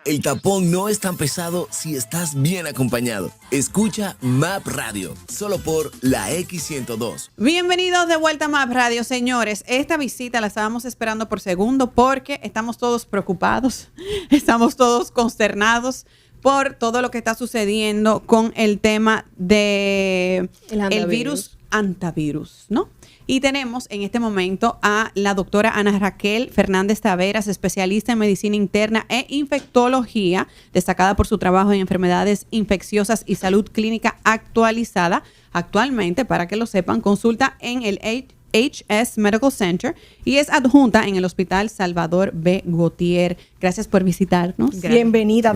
El tapón no es tan pesado si estás bien acompañado. Escucha MAP Radio, solo por la X102. Bienvenidos de vuelta a MAP Radio, señores. Esta visita la estábamos esperando por segundo porque estamos todos preocupados, estamos todos consternados por todo lo que está sucediendo con el tema de el virus antivirus, ¿no? Y tenemos en este momento a la doctora Ana Raquel Fernández Taveras, especialista en medicina interna e infectología, destacada por su trabajo en enfermedades infecciosas y salud clínica actualizada. Actualmente, para que lo sepan, consulta en el HS Medical Center y es adjunta en el Hospital Salvador B. Gautier. Gracias por visitarnos. Gracias. Bienvenida,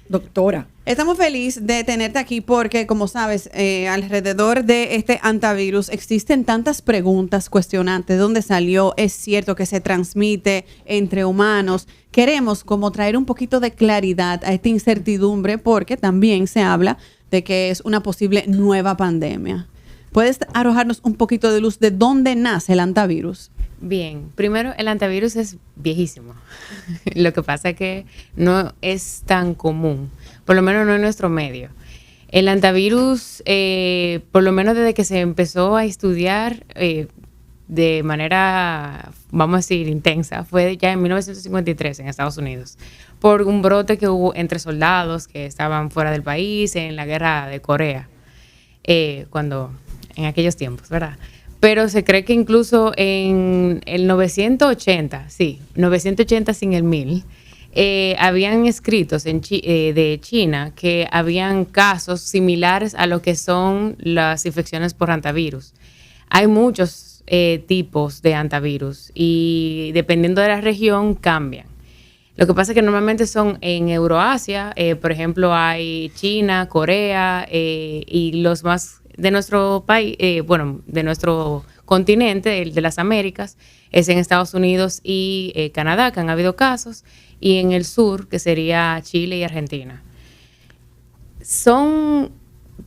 doctora. Estamos felices de tenerte aquí porque, como sabes, alrededor de este antivirus existen tantas preguntas cuestionantes. ¿Dónde salió? ¿Es cierto que se transmite entre humanos? Queremos como traer un poquito de claridad a esta incertidumbre porque también se habla de que es una posible nueva pandemia. ¿Puedes arrojarnos un poquito de luz de dónde nace el antivirus? Bien, primero el antivirus es viejísimo. Lo que pasa es que no es tan común, por lo menos no en nuestro medio. El antivirus, por lo menos desde que se empezó a estudiar de manera, vamos a decir, intensa, fue ya en 1953 en Estados Unidos, por un brote que hubo entre soldados que estaban fuera del país en la guerra de Corea, en aquellos tiempos, ¿verdad? Pero se cree que incluso en el 980 sin el 1000, habían escritos de China que habían casos similares a lo que son las infecciones por hantavirus. Hay muchos tipos de hantavirus y dependiendo de la región cambian. Lo que pasa es que normalmente son en Euroasia, por ejemplo, hay China, Corea y los más de nuestro país, de nuestro continente, el de las Américas, es en Estados Unidos y Canadá, que han habido casos, y en el sur, que sería Chile y Argentina. Son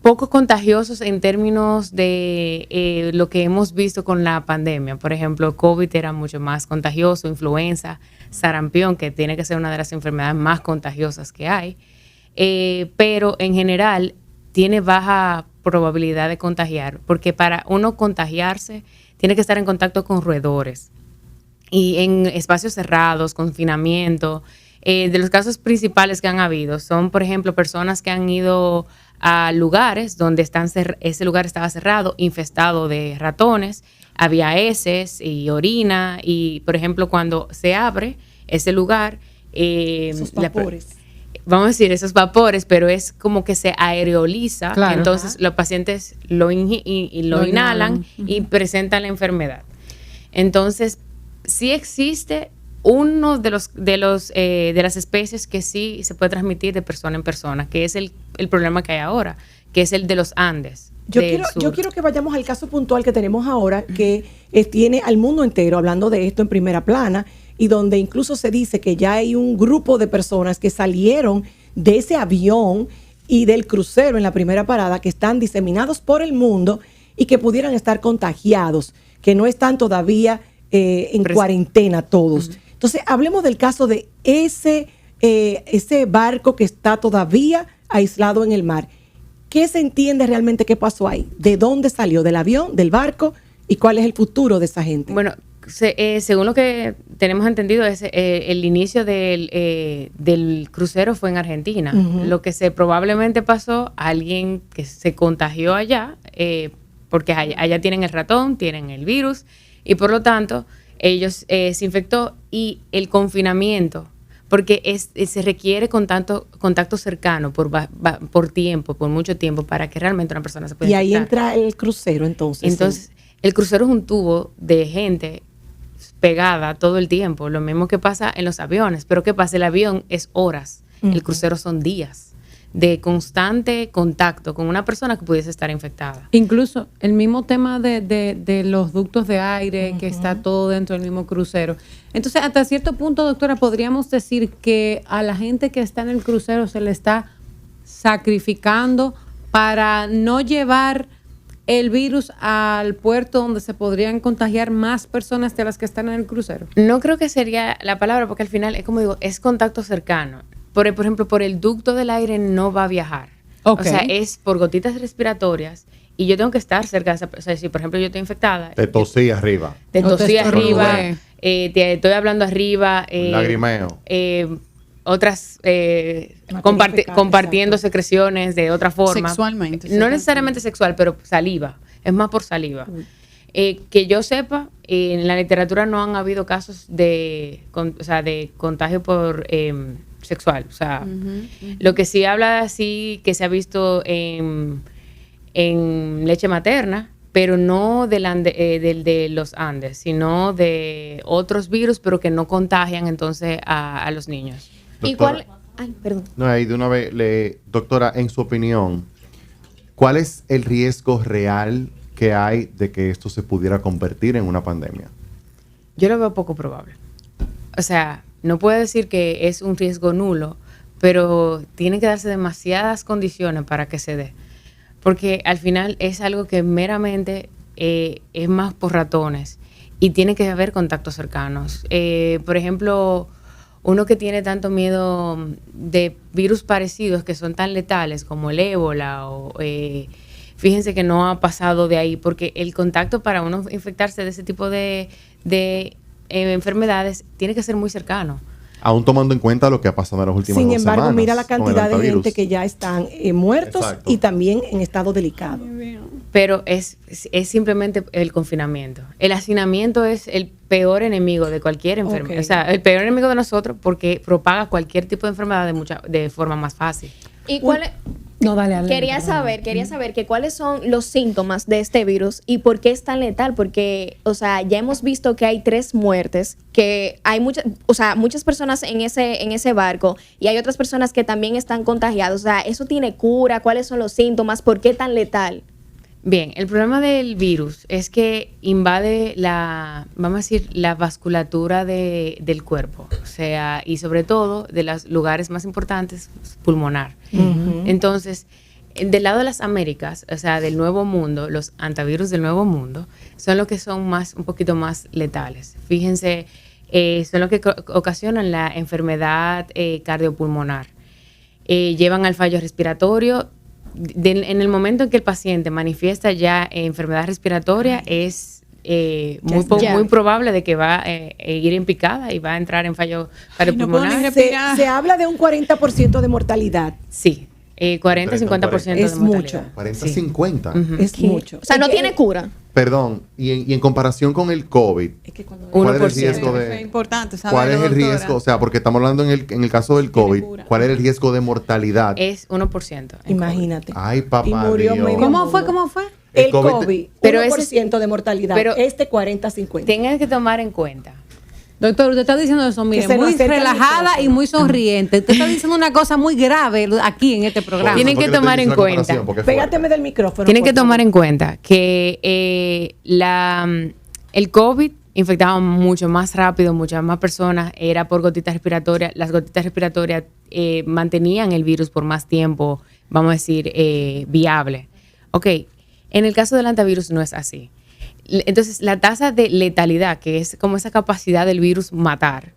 poco contagiosos en términos de lo que hemos visto con la pandemia. Por ejemplo, COVID era mucho más contagioso, influenza, sarampión, que tiene que ser una de las enfermedades más contagiosas que hay, pero en general tiene baja probabilidad de contagiar, porque para uno contagiarse tiene que estar en contacto con roedores y en espacios cerrados, confinamiento. De los casos principales que han habido son, por ejemplo, personas que han ido a lugares donde ese lugar estaba cerrado, infestado de ratones, había heces y orina, y por ejemplo cuando se abre ese lugar, esos vapores. Vamos a decir esos vapores, pero es como que se aereoliza, claro. Entonces los pacientes lo inhalan y presentan la enfermedad. Entonces sí existe uno de las especies que sí se puede transmitir de persona en persona, que es el problema que hay ahora, que es el de los Andes. Yo quiero que vayamos al caso puntual que tenemos ahora, que tiene al mundo entero hablando de esto en primera plana, y donde incluso se dice que ya hay un grupo de personas que salieron de ese avión y del crucero en la primera parada, que están diseminados por el mundo y que pudieran estar contagiados, que no están todavía en cuarentena todos. Entonces, hablemos del caso de ese barco que está todavía aislado en el mar. ¿Qué se entiende realmente qué pasó ahí? ¿De dónde salió? ¿Del avión? ¿Del barco? ¿Y cuál es el futuro de esa gente? Bueno, según lo que tenemos entendido, el inicio del crucero fue en Argentina. Lo que probablemente pasó, alguien que se contagió allá, porque allá tienen el ratón, tienen el virus, y por lo tanto, ellos se infectó, y el confinamiento, porque se requiere contacto cercano por tiempo, por mucho tiempo, para que realmente una persona se pueda infectar. Y ahí entra el crucero entonces. Entonces, el crucero es un tubo de gente pegada todo el tiempo, lo mismo que pasa en los aviones. Pero ¿qué pasa? El avión es horas, el crucero son días de constante contacto con una persona que pudiese estar infectada. Incluso el mismo tema de los ductos de aire, que está todo dentro del mismo crucero. Entonces, hasta cierto punto, doctora, podríamos decir que a la gente que está en el crucero se le está sacrificando para no llevar el virus al puerto donde se podrían contagiar más personas de las que están en el crucero. No creo que sería la palabra, porque al final, es como digo, es contacto cercano. por ejemplo, por el ducto del aire no va a viajar. Ok. O sea, es por gotitas respiratorias y yo tengo que estar cerca de esa persona. O sea, si por ejemplo yo estoy infectada, Te tosí arriba. te No te tosí arriba, estornudé. te estoy hablando arriba, Lagrimeo. otras Materia fecal, compartiendo exacto. secreciones de otra forma. Sexualmente, No exacto. necesariamente sexual, pero saliva. Es más por saliva. Que yo sepa, en la literatura no han habido casos de contagio por sexual. O sea, lo que sí habla así que se ha visto en leche materna, pero no del de los Andes, sino de otros virus, pero que no contagian entonces a los niños. ¿Y Doctora. cuál? Ay, perdón. No, ahí de una vez, doctora, en su opinión, ¿cuál es el riesgo real que hay de que esto se pudiera convertir en una pandemia? Yo lo veo poco probable. O sea, no puedo decir que es un riesgo nulo, pero tienen que darse demasiadas condiciones para que se dé. Porque al final es algo que meramente es más por ratones y tiene que haber contactos cercanos. Por ejemplo, uno que tiene tanto miedo de virus parecidos que son tan letales como el ébola o... fíjense que no ha pasado de ahí, porque el contacto para uno infectarse de ese tipo de enfermedades tiene que ser muy cercano. Aún tomando en cuenta lo que ha pasado en las últimas Sin 2 embargo, semanas mira la con el cantidad de hantavirus. gente que ya están muertos Exacto. y también en estado delicado. Pero es simplemente el confinamiento. El hacinamiento es el peor enemigo de cualquier enfermedad. Ok. O sea, el peor enemigo de nosotros porque propaga cualquier tipo de enfermedad de forma más fácil. ¿Y cuál es? No, dale, dale. Quería saber que cuáles son los síntomas de este virus y por qué es tan letal, porque, o sea, ya hemos visto que hay 3 muertes, que hay muchas personas en ese barco y hay otras personas que también están contagiadas. O sea, ¿eso tiene cura? ¿Cuáles son los síntomas? ¿Por qué tan letal? Bien, el problema del virus es que invade vamos a decir, la vasculatura del cuerpo, o sea, y sobre todo de los lugares más importantes, pulmonar. Entonces, del lado de las Américas, o sea, del Nuevo Mundo, los antivirus del Nuevo Mundo son los que son un poquito más letales. Fíjense, son los que ocasionan la enfermedad cardiopulmonar. Llevan al fallo respiratorio. En el momento en que el paciente manifiesta ya enfermedad respiratoria, es muy probable de que va a ir en picada y va a entrar en fallo cardiopulmonar. puedo ni Se habla de un 40% de mortalidad. Sí, 40-50% de Es mortalidad. mucho. 40, Sí. 50. Es mucho. O sea, no tiene cura. Perdón, y en comparación con el COVID, Es que cuando- ¿cuál es el 1%. riesgo Es de... importante saberlo, ¿Cuál es el doctora. riesgo? O sea, porque estamos hablando en el caso del COVID, cura. ¿cuál es el riesgo de mortalidad? Es 1%. en Imagínate. Ay, papá Y murió Dios. medio ¿Cómo mundo. fue? ¿Cómo fue? El El COVID COVID, pero 1% de mortalidad. pero- Este 40-50. Tienen que tomar en cuenta. Doctor, usted está diciendo eso, mire, se nos muy acerca el relajada micrófono. y muy sonriente. Usted está diciendo una cosa muy grave aquí en este Por programa. eso Tienen fue que le estoy tomar en diciendo la cuenta. comparación, porque es fuerte. Pégateme del micrófono. Tienen por que tomar favor. en cuenta que el COVID infectaba mucho más rápido, muchas más personas, era por gotitas respiratorias. Las gotitas respiratorias mantenían el virus por más tiempo, vamos a decir, viable. Ok, en el caso del antivirus no es así. Entonces, la tasa de letalidad, que es como esa capacidad del virus matar,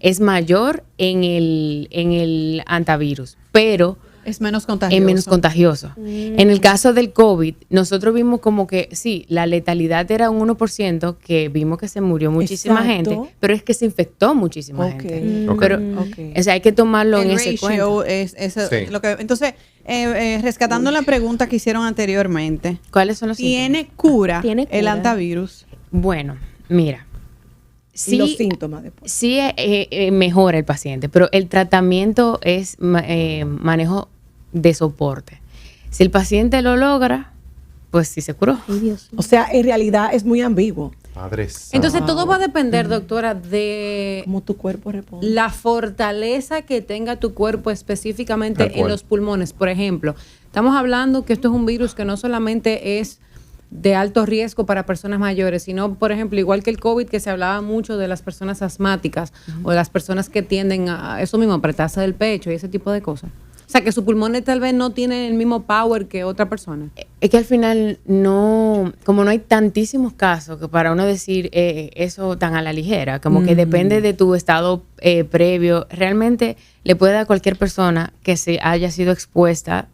es mayor en el antivirus, pero Es menos contagioso. es menos contagioso. En el caso del COVID, nosotros vimos como que sí, la letalidad era un 1%, que vimos que se murió muchísima Exacto. gente, pero es que se infectó muchísima Ok. gente. Ok. Pero, Ok. o sea, hay que tomarlo en El ese ratio cuento. es eso, Sí. lo que entonces rescatando la pregunta que hicieron anteriormente, ¿Cuáles son los ¿tiene cura, ¿Tiene el cura? antivirus? síntomas? Bueno, mira. Y los Sí, síntomas después. sí mejora el paciente, pero el tratamiento es manejo de soporte. Si el paciente lo logra, pues sí se curó. Ay, Dios. O sea, en realidad es muy ambiguo Padre santo. Entonces, todo va a depender, doctora, de cómo tu cuerpo responde. la fortaleza que tenga tu cuerpo Tal específicamente cual. en los pulmones. Por ejemplo, estamos hablando que esto es un virus que no solamente es de alto riesgo para personas mayores, sino, por ejemplo, igual que el COVID, que se hablaba mucho de las personas asmáticas o de las personas que tienden a eso mismo, apretarse del pecho y ese tipo de cosas. sea, que sus pulmones tal vez no tienen el mismo power que otra persona. Es que al final como no hay tantísimos casos que para uno decir eso tan a la ligera, como que depende de tu estado previo, realmente le puede dar a cualquier persona que se haya sido expuesta,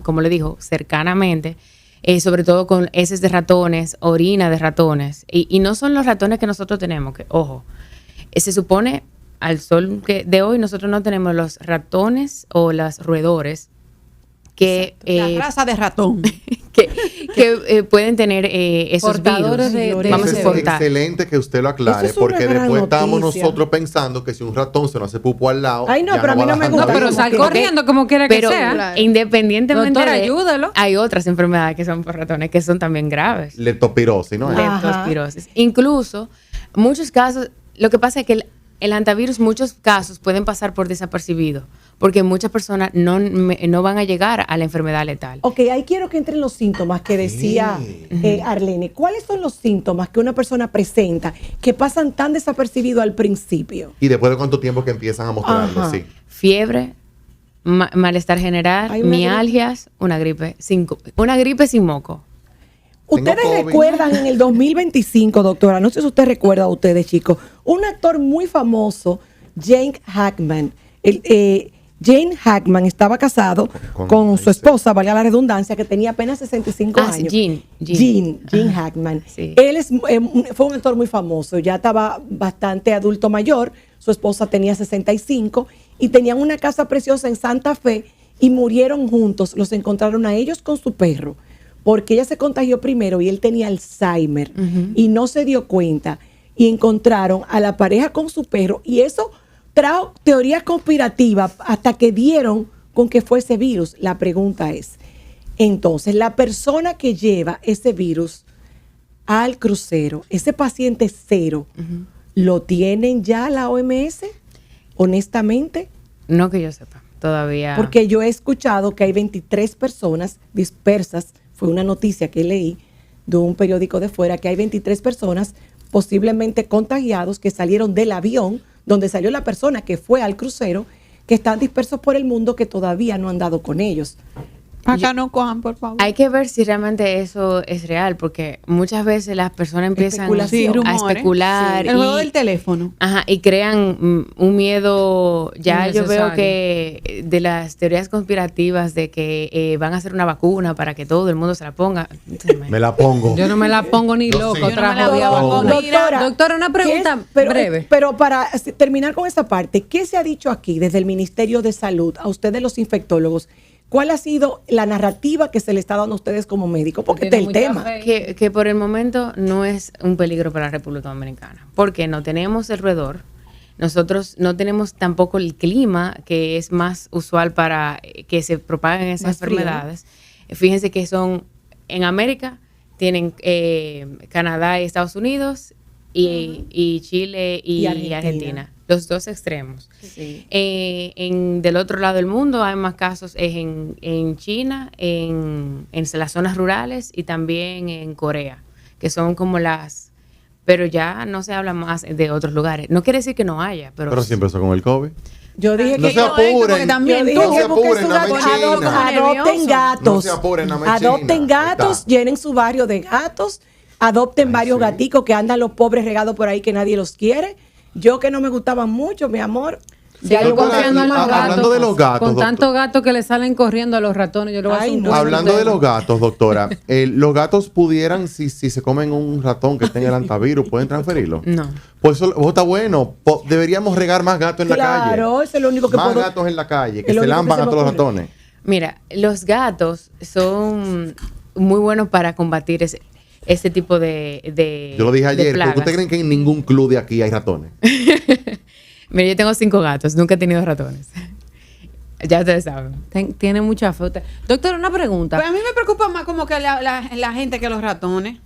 como le dijo, cercanamente, sobre todo con heces de ratones, orina de ratones, y no son los ratones que nosotros tenemos, que ojo, se supone al sol de hoy nosotros no tenemos los ratones o los roedores que la raza de ratón. que pueden tener esos Portadores virus. de- Vamos Eso a es exportar. excelente que usted lo aclare, Eso es una porque gran después estamos noticia. nosotros pensando que si un ratón se nos hace pupo al lado. Ay, no, ya pero a mí va no me bajando gusta. No, la pero vida. sal corriendo como quiera que Pero sea. Claro. independientemente Doctor, de, ayúdalo. hay otras enfermedades que son por ratones que son también graves. Leptospirosis, ¿no? Ajá. Leptospirosis. Incluso, muchos casos, lo que pasa es que el antivirus, muchos casos pueden pasar por desapercibido, porque muchas personas no van a llegar a la enfermedad letal. Ok, ahí quiero que entren los síntomas que decía Arlene. ¿Cuáles son los síntomas que una persona presenta que pasan tan desapercibidos al principio? Y después de cuánto tiempo que empiezan a mostrarlo, Ajá. sí. Fiebre, malestar general, Hay una mialgias, una gripe sin moco. Tengo Ustedes COVID. recuerdan en el 2025, doctora, no sé si usted recuerda a ustedes, chicos, un actor muy famoso, Jane Hackman. Jane Hackman estaba casado con su esposa, valga la redundancia, que tenía apenas 65 Ah, sí, años. Gene. Gene Hackman. Sí. Él fue un actor muy famoso, ya estaba bastante adulto mayor, su esposa tenía 65 y tenían una casa preciosa en Santa Fe y murieron juntos. Los encontraron a ellos con su perro, porque ella se contagió primero y él tenía Alzheimer y no se dio cuenta, y encontraron a la pareja con su perro, y eso trajo teorías conspirativas hasta que dieron con que fue ese virus. La pregunta es, entonces, la persona que lleva ese virus al crucero, ese paciente cero, ¿lo tienen ya la OMS? Honestamente, No que yo sepa, todavía. porque yo he escuchado que hay 23 personas dispersas, fue una noticia que leí de un periódico de fuera, que hay 23 personas posiblemente contagiados que salieron del avión donde salió la persona que fue al crucero, que están dispersos por el mundo, que todavía no han dado con ellos. Acá no cojan, por favor. Hay que ver si realmente eso es real, porque muchas veces las personas empiezan Especulación. a rumores. especular El juego y, del teléfono. ajá, y crean un miedo. Ya yo veo Innecesario. que de las teorías conspirativas de que van a hacer una vacuna para que todo el mundo se la ponga. Me la pongo. Yo no me la pongo ni Yo loco, sí. Yo no otra me la jodida pongo. vacuna. Mira, Doctora, una pregunta ¿Qué es- breve. Pero para terminar con esa parte, ¿qué se ha dicho aquí desde el Ministerio de Salud a ustedes los infectólogos? ¿Cuál ha sido la narrativa que se le está dando a ustedes como médicos? Porque este es Tiene el mucha tema. fe. Que por el momento no es un peligro para la República Dominicana, porque no tenemos el roedor, nosotros no tenemos tampoco el clima, que es más usual para que se propaguen esas Más frío, enfermedades. Fíjense que son, en América, tienen Canadá y Estados Unidos, y Chile y Y Argentina, los dos extremos. Sí. Del otro lado del mundo hay más casos es en China, en las zonas rurales y también en Corea, que son como pero ya no se habla más de otros lugares. No quiere decir que no haya, Pero siempre eso con el COVID. Yo dije No que se apuren. también yo dije No que se busquen apuren, su dame gato. China. Adopten gatos. No se apuren, dame Adopten China. Ahí gatos, está. llenen su barrio de gatos, adopten varios gaticos que andan los pobres regados por ahí que nadie los quiere. Yo que no me gustaban mucho, mi amor. Ya Sigo yo voy a confiando en hacer los más hablando gatos. de los gatos, Con doctor. tantos gatos que le salen corriendo a los ratones, yo le voy a hacer Ay, un no. buen Hablando de dedo. los gatos, doctora, los gatos pudieran, si se comen un ratón que tenga el antivirus, ¿pueden transferirlo? No. Pues eso está bueno. Deberíamos regar más gatos en la calle. Claro, eso es lo único que más puedo. gatos en la calle, que es lo se único que lamban se a me todos los ocurre. ratones. Mira, los gatos son muy buenos para combatir ese tipo de Yo lo dije de ayer, ¿por qué plagas. ustedes creen que en ningún club de aquí hay ratones? Mira, yo tengo 5 gatos, nunca he tenido ratones. Ya ustedes saben. Tiene mucha fe. Doctora, una pregunta. Pues a mí me preocupa más como que la gente que los ratones.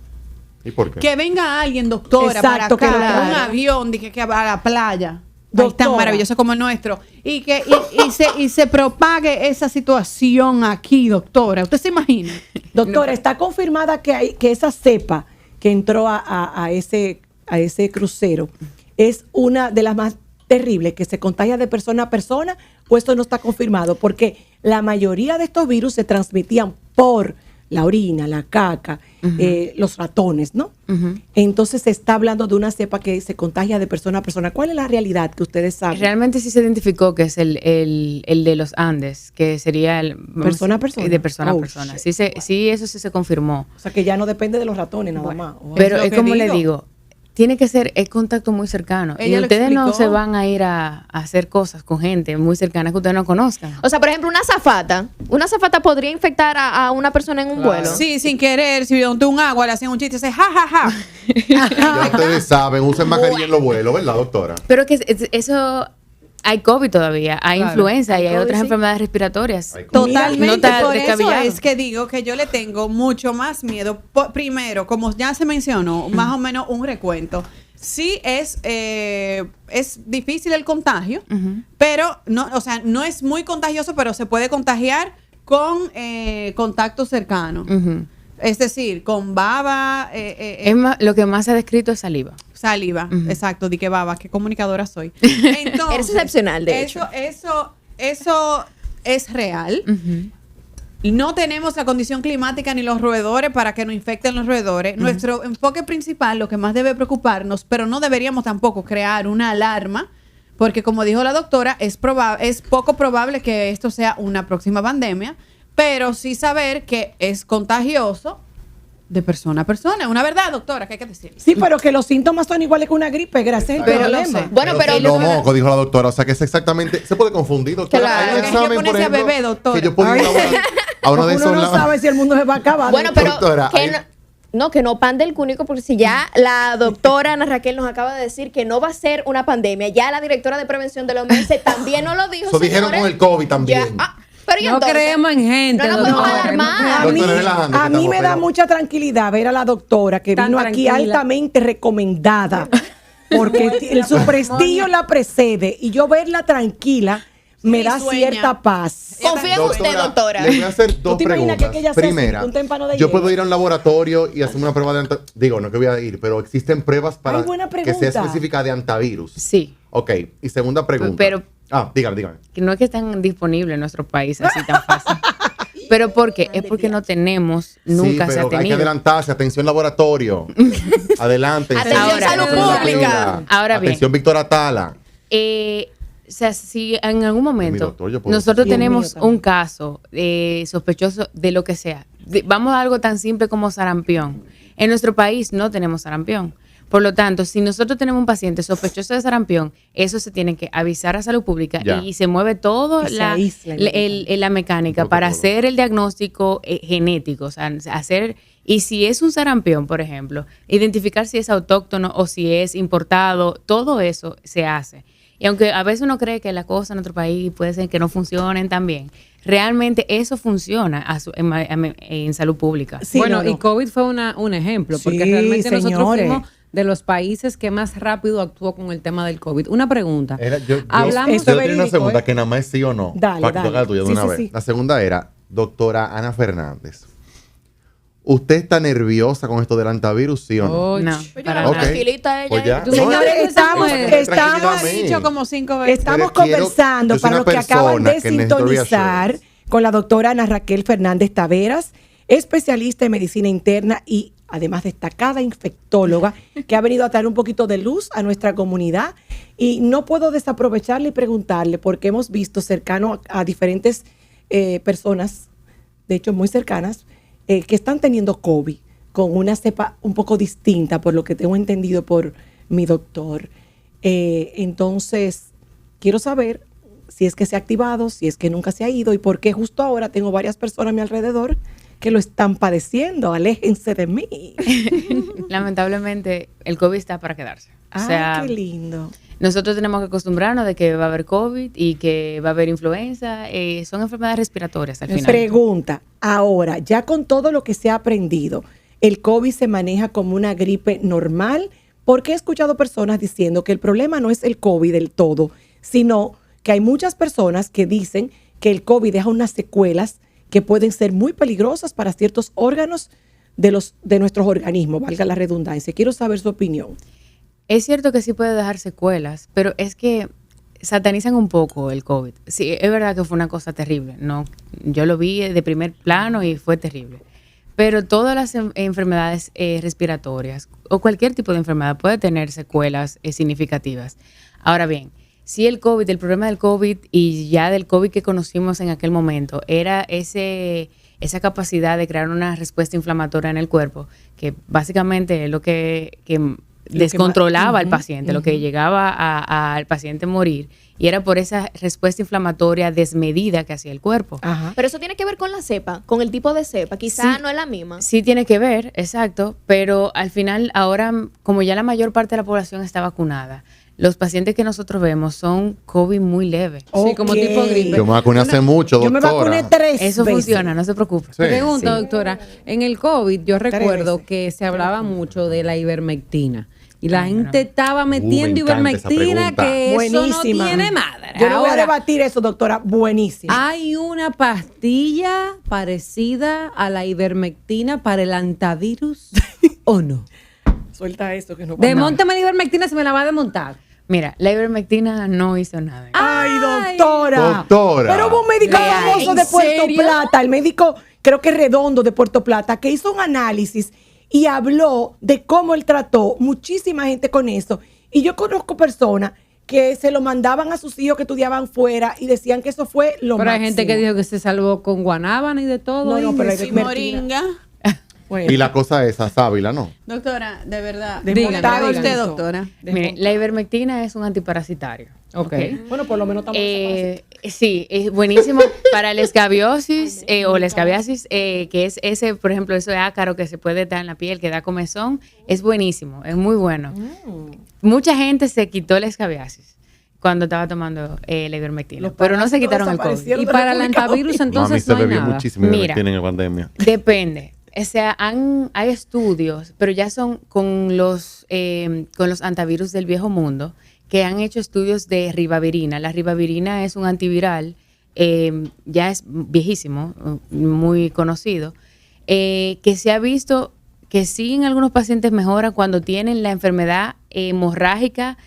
¿Y por qué? Que venga alguien, doctora, Exacto, para que lo acá, un traiga. avión, dije que a la playa. País tan Doctora. maravilloso como el nuestro. Y que se propague esa situación aquí, doctora. ¿Usted se imagina? Doctora, está confirmada que esa cepa que entró a ese crucero es una de las más terribles, que se contagia de persona a persona, o esto no está confirmado? Porque la mayoría de estos virus se transmitían por la orina, la caca, los ratones, ¿no? Entonces se está hablando de una cepa que se contagia de persona a persona. ¿Cuál es la realidad que ustedes saben? Realmente sí se identificó que es el de los Andes, que sería el Persona a persona. De persona a Oh, persona. shit. Sí, eso sí se confirmó. O sea, que ya no depende de los ratones nada más. Wow. Pero lo es que como le digo. digo, tiene que ser el contacto muy cercano. Ella Y lo ustedes no explicó. se van a ir a hacer cosas con gente muy cercana que ustedes no conozcan. O sea, por ejemplo, una azafata podría infectar a una persona en un vuelo. Sí, sin querer, si donde un agua le hacen un chiste, dice ja, ja, ja. Ya ustedes saben, usen mascarilla en los vuelos, ¿verdad, doctora? Pero que eso, hay COVID todavía, hay Claro. influenza y hay COVID, otras sí. enfermedades respiratorias. Hay COVID. Totalmente, No está por eso descabellado. es que digo que yo le tengo mucho más miedo. Primero, como ya se mencionó, más o menos un recuento. Sí es difícil el contagio, pero no, o sea, no es muy contagioso, pero se puede contagiar con contacto cercano. Ujú. Es decir, con baba, Es lo que más se ha descrito es saliva. saliva, exacto, di que baba, qué comunicadora soy. Entonces, Eres excepcional, de hecho. Eso es real. No tenemos la condición climática ni los roedores para que nos infecten los roedores. Nuestro enfoque principal, lo que más debe preocuparnos, pero no deberíamos tampoco crear una alarma, porque como dijo la doctora, es poco probable que esto sea una próxima pandemia, pero sí saber que es contagioso de persona a persona. Una verdad, doctora, que hay que decir. Sí, pero que los síntomas son iguales que una gripe, gracias al Pero lo problema. sé. Bueno, pero Lo moco, dijo la doctora. O sea, que es exactamente. Se puede confundir, doctora. Claro. Hay un Hay que examen, por ponerse a ejemplo, beber, doctora. que yo puedo ir a uno de Uno esos no lados. sabe si el mundo se va a acabar. Bueno, pero Doctora, que hay- que no pande el cúnico, porque si ya la doctora Ana Raquel nos acaba de decir que no va a ser una pandemia, ya la directora de prevención de la OMS también nos lo dijo. Eso dijeron señores. con el COVID también. Pero ¿y No entonces? creemos en gente, No nos podemos doctora, alarmar. A mí, Doctora, relajando, a que mí estamos, me da pero- mucha tranquilidad ver a la doctora que Tan vino aquí tranquila. altamente recomendada, porque su prestigio la precede y yo verla tranquila me Sí, da sueña. cierta paz. Confía en usted, doctora. Le voy a hacer dos te imaginas preguntas. que ella sea así, Primera, un témpano de yo hielo? puedo ir a un laboratorio y hacerme una prueba de antivirus. Digo, no que voy a ir, pero existen pruebas para Ay, buena que sea pregunta. específica de antivirus. Sí. Ok, y segunda pregunta. Pero- dígame. Que no es que están disponibles en nuestro país así tan fácil. ¿Pero por qué? Es porque no tenemos, nunca sí, se ha pero hay que tenido. adelantarse. Atención laboratorio. Adelante. Atención, salud pública. Ahora bien. Atención Víctor Atala. O sea, si en algún momento doctor, yo puedo nosotros decir. Dios mío, tenemos también. un caso sospechoso de lo que sea, vamos a algo tan simple como sarampión. En nuestro país no tenemos sarampión. Por lo tanto, si nosotros tenemos un paciente sospechoso de sarampión, eso se tiene que avisar a salud pública Ya. y se mueve todo Y se aísla la mecánica Un para protocolo. hacer el diagnóstico genético, o sea, y si es un sarampión, por ejemplo, identificar si es autóctono o si es importado, todo eso se hace. Y aunque a veces uno cree que las cosas en nuestro país puede ser que no funcionen tan bien, realmente eso funciona en salud pública. Sí, bueno, no, y no. COVID fue un ejemplo, porque Sí, realmente nosotros señores. fuimos de los países que más rápido actuó con el tema del COVID. Una pregunta. Hablamos Esto yo es tenía una verídico, segunda ¿eh? que nada más es sí o no. Dale, Para que dale. tú hagas la tuya de Sí, una sí, vez. sí. La segunda era, doctora Ana Fernández. ¿Usted está nerviosa con esto del antivirus, sí o no? Oh, No, Pues yo para la Ok. nada. tranquilita ella. Pues ya. Tú- Señores, No, estamos, tranquila, estamos, Lo Dame. he dicho como 5 veces. estamos Pero quiero- conversando yo soy para una los que acaban de persona que necesito sintonizar reassurance. con la doctora Ana Raquel Fernández Taveras, especialista en medicina interna y además destacada infectóloga que ha venido a traer un poquito de luz a nuestra comunidad. Y no puedo desaprovecharle y preguntarle, porque hemos visto cercano a diferentes personas, de hecho muy cercanas, que están teniendo COVID con una cepa un poco distinta, por lo que tengo entendido por mi doctor. Entonces, quiero saber si es que se ha activado, si es que nunca se ha ido y por qué justo ahora tengo varias personas a mi alrededor que lo están padeciendo. Aléjense de mí. Lamentablemente, el COVID está para quedarse. O sea, Qué lindo. nosotros tenemos que acostumbrarnos de que va a haber COVID y que va a haber influenza. Son enfermedades respiratorias al final. Pregunta, ahora, ya con todo lo que se ha aprendido, ¿el COVID se maneja como una gripe normal? Porque he escuchado personas diciendo que el problema no es el COVID del todo, sino que hay muchas personas que dicen que el COVID deja unas secuelas que pueden ser muy peligrosas para ciertos órganos de nuestros organismos, valga la redundancia. Quiero saber su opinión. Es cierto que sí puede dejar secuelas, pero es que satanizan un poco el COVID. Sí, es verdad que fue una cosa terrible. No, yo lo vi de primer plano y fue terrible. Pero todas las enfermedades respiratorias o cualquier tipo de enfermedad puede tener secuelas significativas. Ahora bien, si el problema del COVID y ya del COVID que conocimos en aquel momento era esa capacidad de crear una respuesta inflamatoria en el cuerpo, que básicamente es lo que descontrolaba al paciente, lo que llegaba al paciente a morir, y era por esa respuesta inflamatoria desmedida que hacía el cuerpo. Ajá. Pero eso tiene que ver con la cepa, con el tipo de cepa. Quizá Sí. no es la misma. Sí tiene que ver, exacto, pero al final ahora, como ya la mayor parte de la población está vacunada, los pacientes que nosotros vemos son COVID muy leve. Sí, como Ok. tipo gripe. Yo me vacuné hace mucho, Yo me doctora. vacuné 3 Eso veces. funciona, no se preocupe. Sí. Pregunta, Sí. doctora, en el COVID yo recuerdo veces. que se hablaba mucho de la ivermectina. Y la gente estaba me metiendo encanta esa ivermectina, pregunta. que eso no Buenísima. tiene madre. Yo no voy a Ahora, debatir eso, doctora. Buenísima. ¿hay una pastilla parecida a la ivermectina para el antivirus o no? Suelta eso que no va Desmóntame la ivermectina, se me la va a desmontar. Mira, la ivermectina no hizo nada. Ay, doctora. Doctora. Pero hubo un médico Ay, famoso ¿en de Puerto serio? Plata, el médico, creo que Redondo de Puerto Plata, que hizo un análisis y habló de cómo él trató muchísima gente con eso. Y yo conozco personas que se lo mandaban a sus hijos que estudiaban fuera y decían que eso fue lo Pero hay máximo. gente que dijo que se salvó con guanábana y de todo. No, no, y pero me- hay Y moringa. Bueno, Y la cosa esa, sábila, ¿no? Doctora, de verdad. Dígame, ¿Qué haga dígame. usted, doctora? Mire, la ivermectina es un antiparasitario. Ok. bueno, por lo menos estamos Sí, es buenísimo para la escabiosis o la escabiasis, que es ese, por ejemplo, ese ácaro que se puede dar en la piel, que da comezón, es buenísimo, es muy bueno. Mucha gente se quitó la escabiasis cuando estaba tomando la ivermectina, Los pero no se parásitos quitaron el desaparecieron. COVID. Y de para el República antivirus No, a mí entonces se no hay bebió nada. muchísimo Mira. ivermectina en la pandemia. Depende. O sea, hay estudios, pero ya son con los antivirus del viejo mundo, que han hecho estudios de ribavirina. La ribavirina es un antiviral, ya es viejísimo, muy conocido, que se ha visto que sí en algunos pacientes mejora cuando tienen la enfermedad hemorrágica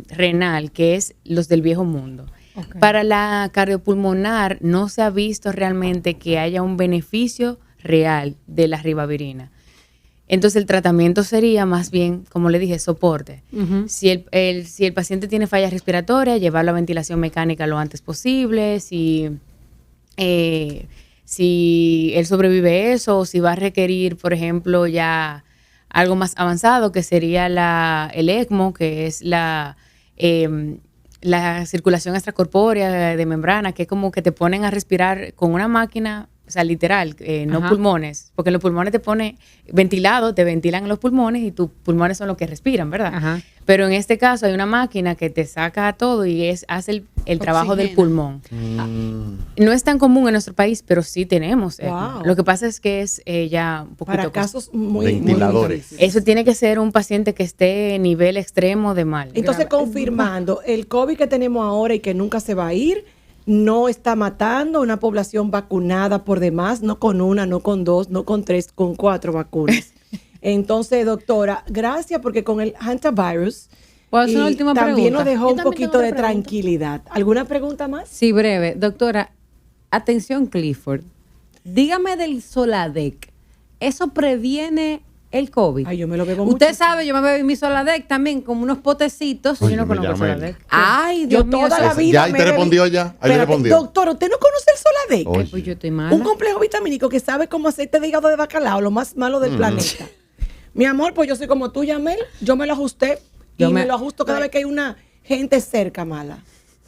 renal, que es los del viejo mundo. Ok. Para la cardiopulmonar no se ha visto realmente que haya un beneficio real de la ribavirina. Entonces el tratamiento sería más bien, como le dije, soporte. Ujú. Si el paciente tiene falla respiratoria, llevarlo a ventilación mecánica lo antes posible. Si él sobrevive eso, o si va a requerir, por ejemplo, ya algo más avanzado, que sería el ECMO, que es la circulación extracorpórea de membrana, que es como que te ponen a respirar con una máquina, o sea, literal, no Ajá. pulmones, porque los pulmones te pone ventilado, te ventilan los pulmones y tus pulmones son los que respiran, ¿verdad? Ajá. Pero en este caso hay una máquina que te saca todo y hace el trabajo del Oxigena. pulmón. No es tan común en nuestro país, pero sí tenemos ECMO. Wow. Lo que pasa es que es ya un poquito para casos muy Ventiladores. difíciles. eso tiene que ser un paciente que esté en nivel extremo de mal. Entonces, confirmando, el COVID que tenemos ahora y que nunca se va a ir, no está matando a una población vacunada por demás, no con una, no con dos, no con tres, con 4 vacunas. Entonces, doctora, gracias porque con el antivirus ¿Puedo hacer una y última también pregunta? nos dejó Yo un también poquito tengo de otra pregunta. tranquilidad. ¿Alguna pregunta más? Sí, breve. Doctora, atención Clifford. Dígame del Soladec. ¿Eso previene el COVID? Ay, yo me lo bebo Usted muchísimo. sabe, yo me bebí mi Soladec también, como unos potecitos. Oye, Yo no me conozco llama Soladec. Ay, Dios Yo mío. toda eso- la vida Ya, ahí me te bebí- respondió ya, ahí le Espérate, respondió. doctor, ¿usted no conoce el Soladec? Oye. Pues yo estoy mala. Un complejo vitamínico que sabe como aceite de hígado de bacalao, lo más malo del planeta. Mi amor, pues yo soy como tú, Yamel. Yo me lo ajusté y Yo me me- lo ajusto cada vez que hay una gente cerca mala.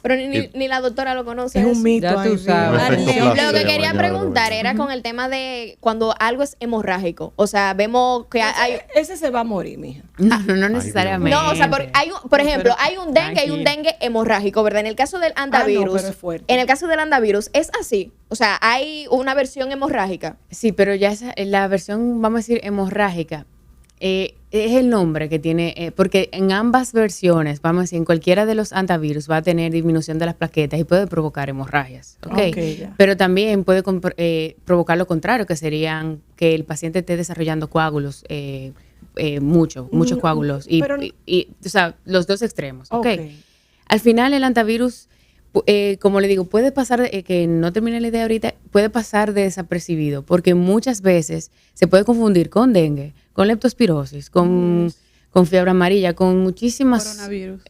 Pero ni la doctora lo conoce. Es eso. un mito. Ya tú ay, sabes. vida. Un efecto Lo placebo, que quería ya, preguntar bueno. era con el tema de cuando algo es hemorrágico. O sea, vemos que hay... Ese se va a morir, mija. No necesariamente. No, o sea, por ejemplo, hay un dengue, hay un tranquilo. dengue hemorrágico, ¿verdad? En el caso del antivirus, pero es fuerte. en el caso del antivirus es así. O sea, hay una versión hemorrágica. Sí, pero ya la versión, vamos a decir, hemorrágica, es el nombre que tiene, porque en ambas versiones, vamos a decir, en cualquiera de los antivirus va a tener disminución de las plaquetas y puede provocar hemorragias. ¿ok? Ok, ya. Pero también puede provocar lo contrario, que serían que el paciente esté desarrollando coágulos, muchos coágulos, pero- o sea, los dos extremos. ¿ok? Ok. Al final el antivirus, como le digo, puede pasar, que no termine la idea ahorita, puede pasar desapercibido, porque muchas veces se puede confundir con dengue, con leptospirosis, con fiebre amarilla, con muchísimas, Coronavirus.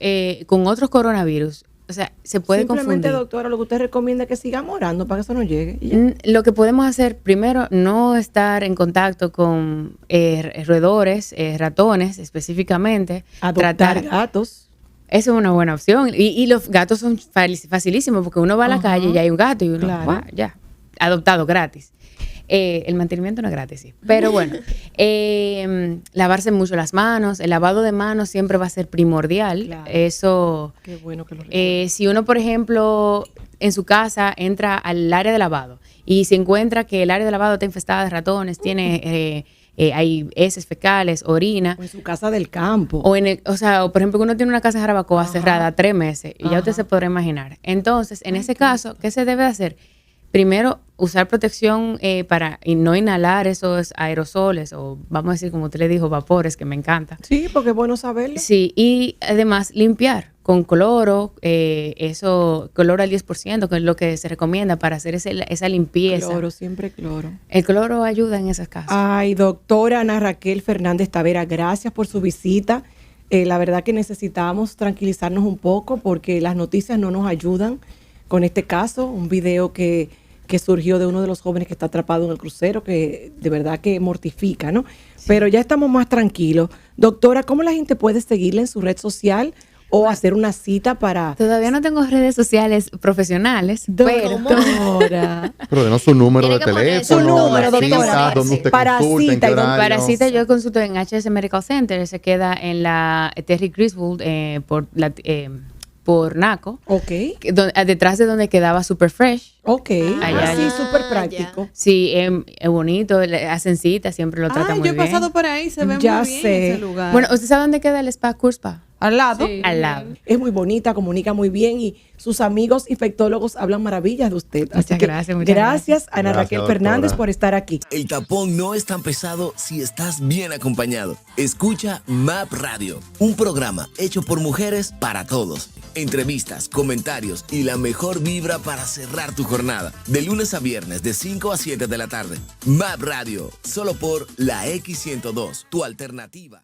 con otros coronavirus. O sea, se puede Simplemente, confundir. doctora, lo que usted recomienda es que sigamos orando para que eso no llegue. y ya. Lo que podemos hacer, primero, no estar en contacto con roedores, ratones específicamente. Adoptar gatos. Esa es una buena opción. Y los gatos son facilísimos porque uno va a la Ajá. calle y hay un gato y uno, Claro. ¡guau! Ya, adoptado gratis. El mantenimiento no es gratis, sí. Pero bueno, lavarse mucho las manos, el lavado de manos siempre va a ser primordial. Claro. Eso, Qué bueno que lo recuerda. si uno, por ejemplo, en su casa entra al área de lavado y se encuentra que el área de lavado está infestada de ratones, tiene hay heces fecales, orina, O en su casa del campo. o por ejemplo, que uno tiene una casa de Jarabacoa Ajá. cerrada 3 meses y ya usted Ajá. se podrá imaginar. Entonces, en ese caso, ¿qué se debe hacer? Primero, usar protección para no inhalar esos aerosoles o, vamos a decir, como usted le dijo, vapores, que me encanta. Sí, porque es bueno saberlo. Sí, y además limpiar con cloro, cloro al 10%, que es lo que se recomienda para hacer esa limpieza. Cloro, siempre cloro. El cloro ayuda en esas casos. Ay, doctora Ana Raquel Fernández Tavera, gracias por su visita. La verdad que necesitamos tranquilizarnos un poco porque las noticias no nos ayudan con este caso. Un video que surgió de uno de los jóvenes que está atrapado en el crucero, que de verdad que mortifica, ¿no? Pero ya estamos más tranquilos. Doctora, ¿cómo la gente puede seguirla en su red social o hacer una cita para... Todavía no tengo redes sociales profesionales, pero... Doctora. Pero denos su número de Tiene que poner teléfono, su número, las doctora. citas, donde usted Para consulta, en cita qué y don- horario. Para cita yo consulto en HS Medical Center, se queda en la Terry Griswold por Naco, Ok, detrás de donde quedaba Super Fresh. ok. Allá, Así, allá. súper ya. práctico. Sí, es bonito, hacen cita, siempre lo tratan Ay, muy yo he bien. pasado por ahí, se ve Ya muy bien sé. ese lugar. Bueno, ¿usted sabe dónde queda el spa Curspa? al lado. Sí. Al lado. Es muy bonita, comunica muy bien y sus amigos infectólogos hablan maravillas de usted. Así Muchas que gracias, muchas gracias, Ana Gracias, Raquel doctora. Fernández, por estar aquí. El tapón no es tan pesado si estás bien acompañado. Escucha MAP Radio, un programa hecho por mujeres para todos. Entrevistas, comentarios y la mejor vibra para cerrar tu jornada. De lunes a viernes, de 5 a 7 de la tarde. MAP Radio, solo por la X102, tu alternativa.